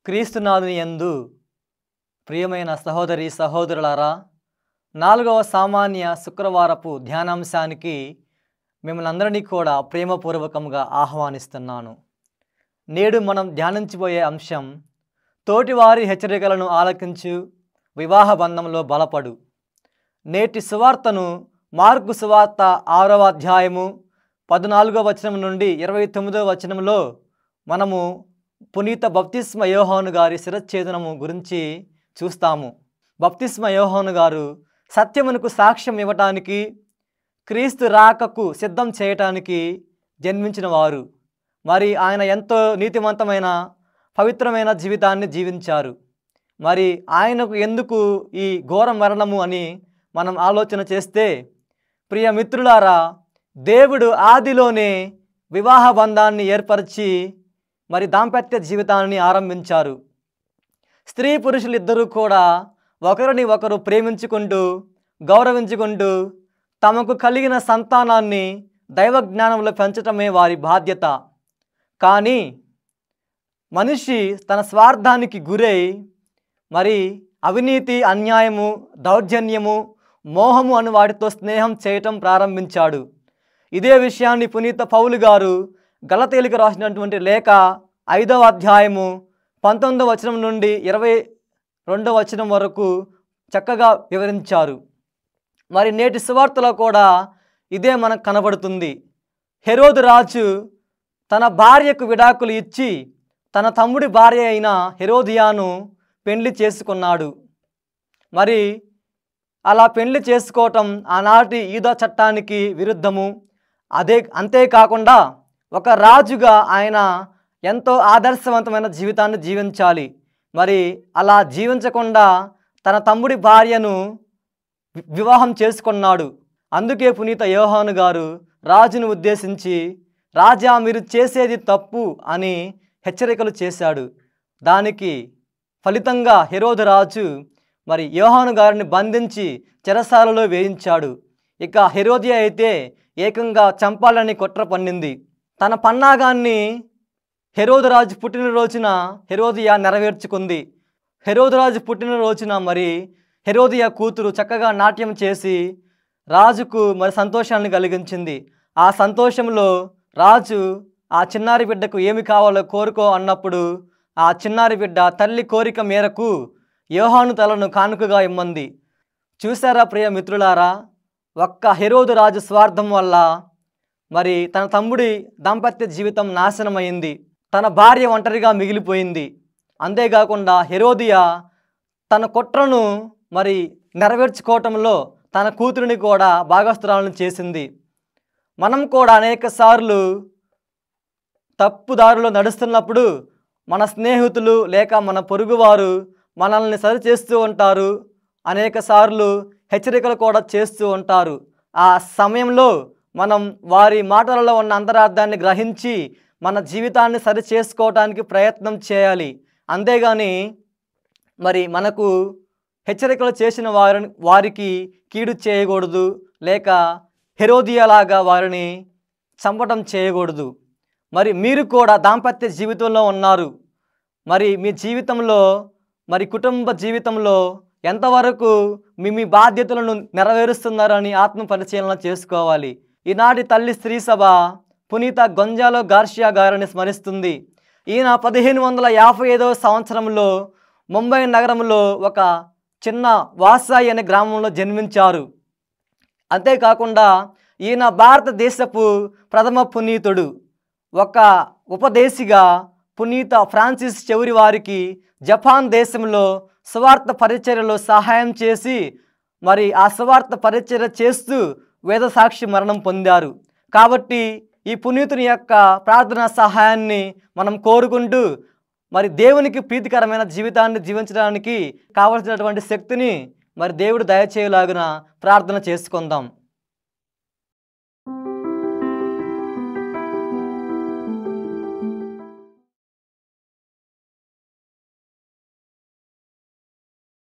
క్రీస్తునాథుని యందు ప్రియమైన సహోదరి సహోదరులారా, 4వ సామాన్య శుక్రవారపు ధ్యానాంశానికి మిమ్మల్ని అందరినీ కూడా ప్రేమపూర్వకంగా ఆహ్వానిస్తున్నాను. నేడు మనం ధ్యానించబోయే అంశం తోటివారి హెచ్చరికలను ఆలకించు, వివాహ బంధంలో బలపడు. నేటి సువార్తను మార్కు సువార్త 6వ అధ్యాయము 14వ వచనం నుండి 29వ వచనంలో మనము పునీత బప్తిస్మ యోహాను గారి శిరచ్ఛేదనము గురించి చూస్తాము. బప్తిస్మ యోహాను గారు సత్యమునకు సాక్ష్యం ఇవ్వటానికి, క్రీస్తు రాకకు సిద్ధం చేయటానికి జన్మించిన వారు. మరి ఆయన ఎంతో నీతివంతమైన పవిత్రమైన జీవితాన్ని జీవించారు. మరి ఆయనకు ఎందుకు ఈ ఘోర మరణము అని మనం ఆలోచన చేస్తే, ప్రియ మిత్రులారా, దేవుడు ఆదిలోనే వివాహ బంధాన్ని ఏర్పరిచి మరి దాంపత్య జీవితాన్ని ఆరంభించారు. స్త్రీ పురుషులిద్దరూ కూడా ఒకరిని ఒకరు ప్రేమించుకుంటూ, గౌరవించుకుంటూ తమకు కలిగిన సంతానాన్ని దైవ జ్ఞానంలో పెంచటమే వారి బాధ్యత. కానీ మనిషి తన స్వార్థానికి గురై మరి అవినీతి, అన్యాయము, దౌర్జన్యము, మోహము అను వాటితో స్నేహం చేయటం ప్రారంభించాడు. ఇదే విషయాన్ని పునీత పౌలు గారు గలతీయులకు రాసినటువంటి లేఖ 5వ అధ్యాయము 19వ వచనం నుండి 22వ వచనం వరకు చక్కగా వివరించారు. మరి నేటి సువార్తలో కూడా ఇదే మనకు కనబడుతుంది. హెరోదు రాజు తన భార్యకు విడాకులు ఇచ్చి తన తమ్ముడి భార్య అయిన హెరోదియాను పెండ్లి చేసుకున్నాడు. మరి అలా పెండ్లి చేసుకోవటం ఆనాటి యూదా చట్టానికి విరుద్ధము. అంతేకాకుండా ఒక రాజుగా ఆయన ఎంతో ఆదర్శవంతమైన జీవితాన్ని జీవించాలి. మరి అలా జీవించకుండా తన తమ్ముడి భార్యను వివాహం చేసుకున్నాడు. అందుకే పునీత యోహాను గారు రాజును ఉద్దేశించి, రాజా, మీరు చేసేది తప్పు అని హెచ్చరికలు చేశాడు. దానికి ఫలితంగా హెరోదు రాజు మరి యోహాను గారిని బంధించి చెరసాలలో వేయించాడు. ఇక హెరోదియా అయితే ఏకంగా చంపాలని కుట్ర పన్నింది. తన పన్నాగాన్ని హెరోదు రాజు పుట్టినరోజున హెరోదియా నెరవేర్చుకుంది. హెరోదు రాజు పుట్టినరోజున మరి హెరోదియా కూతురు చక్కగా నాట్యం చేసి రాజుకు మరి సంతోషాన్ని కలిగించింది. ఆ సంతోషంలో రాజు ఆ చిన్నారి బిడ్డకు ఏమి కావాలో కోరుకో అన్నప్పుడు ఆ చిన్నారి బిడ్డ తల్లి కోరిక మేరకు యోహాను తలను కానుకగా ఇమ్మంది. చూసారా ప్రియ మిత్రులారా, ఒక్క హెరోదు రాజు స్వార్థం వల్ల మరి తన తమ్ముడి దాంపత్య జీవితం నాశనమైంది. తన భార్య ఒంటరిగా మిగిలిపోయింది. అంతేకాకుండా హెరోదియా తన కుట్రను మరి నెరవేర్చుకోవటంలో తన కూతురిని కూడా భాగస్థురాలను చేసింది. మనం కూడా అనేక సార్లు తప్పుదారిలో నడుస్తున్నప్పుడు మన స్నేహితులు లేక మన పొరుగువారు మనల్ని సరిచేస్తూ ఉంటారు. అనేక సార్లు హెచ్చరికలు కూడా చేస్తూ ఉంటారు. ఆ సమయంలో మనం వారి మాటలలో ఉన్న అంతరార్థాన్ని గ్రహించి మన జీవితాన్ని సరి చేసుకోవడానికి ప్రయత్నం చేయాలి. అంతేగాని మరి మనకు హెచ్చరికలు చేసిన వారికి కీడు చేయకూడదు, లేక హెరోదియాలాగా వారిని చంపటం చేయకూడదు. మరి మీరు కూడా దాంపత్య జీవితంలో ఉన్నారు. మరి మీ జీవితంలో మరి కుటుంబ జీవితంలో ఎంతవరకు మీ బాధ్యతలను నెరవేరుస్తున్నారని ఆత్మ పరిశీలన చేసుకోవాలి. ఈనాటి తల్లి స్త్రీ సభ పునీత గొంజాలో గార్షియా గారిని స్మరిస్తుంది. ఈయన 1555వ సంవత్సరంలో ముంబై నగరంలో ఒక చిన్న వాసాయి అనే గ్రామంలో జన్మించారు. అంతేకాకుండా ఈయన భారతదేశపు ప్రథమ పునీతుడు. ఒక ఉపదేశిగా పునీత ఫ్రాన్సిస్ చెవురి వారికి జపాన్ దేశంలో సువార్త పరిచర్యలో సహాయం చేసి మరి ఆ సువార్త పరిచర్య చేస్తూ వేద సాక్షి మరణం పొందారు. కాబట్టి ఈ పునీతుని యొక్క ప్రార్థనా సహాయాన్ని మనం కోరుకుంటూ మరి దేవునికి ప్రీతికరమైన జీవితాన్ని జీవించడానికి కావలసినటువంటి శక్తిని మరి దేవుడు దయచేయలాగున ప్రార్థన చేసుకుందాం.